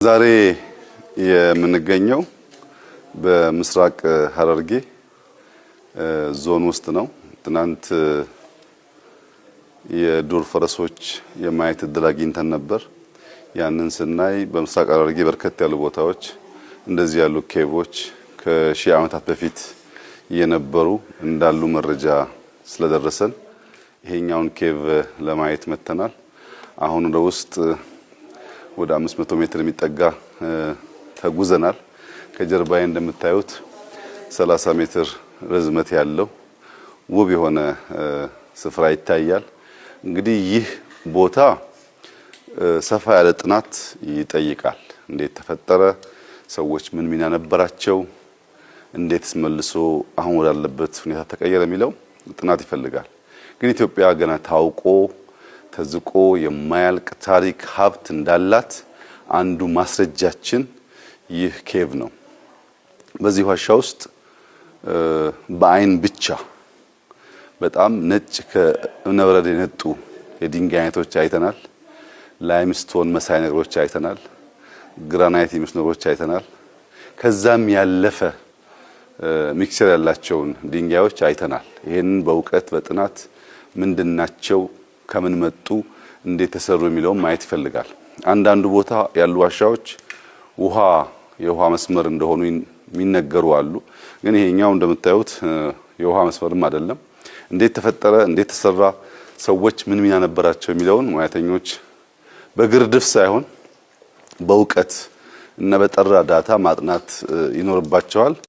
ዛሬ የምንገኘው በምስራቅ ሐረርጌ ዞን ውስጥ ነው። ትናንት የዱር ፈረሶች የማየት እድል አግኝተን ነበር። ያንን ስናይ በምስራቅ ሐረርጌ በርከት ያሉ ቦታዎች እንደዚህ ያሉ ኬቮች ከሺህ ዓመታት በፊት የነበሩ እንዳሉ መረጃ ስለደረሰን ይሄኛውን ኬቭ ለማየት መተናል። አሁን ወደ ውስጥ ወደ 500 ሜትር የሚጠጋ ተጉዘናል። ከጀርባዬ እንደምታዩት 30 ሜትር ርዝመት ያለው ውብ የሆነ ስፍራ ይታያል። እንግዲህ ይህ ቦታ ሰፋ ያለ ጥናት ይጠይቃል። እንዴት ተፈጠረ? ሰዎች ምን ሚና ነበራቸው? እንዴትስ መልሶ አሁን ወዳለበት ሁኔታ ተቀየረ የሚለው ጥናት ይፈልጋል። ግን ኢትዮጵያ ገና ታውቆ ተዝቆ የማያልቅ ታሪክ ሀብት እንዳላት አንዱ ማስረጃችን ይህ ኬቭ ነው። በዚህ ዋሻ ውስጥ በአይን ብቻ በጣም ነጭ ከእብነበረድ የነጡ የድንጋይ አይነቶች አይተናል። ላይምስቶን መሳይ ነገሮች አይተናል። ግራናይት የሚመስሉ ነገሮች አይተናል። ከዛም ያለፈ ሚክስቸር ያላቸውን ድንጋዮች አይተናል። ይሄንን በእውቀት በጥናት ምንድናቸው ከምን መጡ እንዴት ተሰሩ የሚለው ማየት ይፈልጋል። አንዳንዱ ቦታ ያሉ ዋሻዎች የውሃ መስመር እንደሆኑ የሚነገሩ አሉ። ግን ይሄኛው እንደምታዩት የውሃ መስመርም አይደለም። እንዴት ተፈጠረ? እንዴት ተሰራ? ሰዎች ምን ሚና ነበራቸው የሚለውን ሙያተኞች በግርድፍ ሳይሆን በእውቀት እና በጠራ ዳታ ማጥናት ይኖርባቸዋል።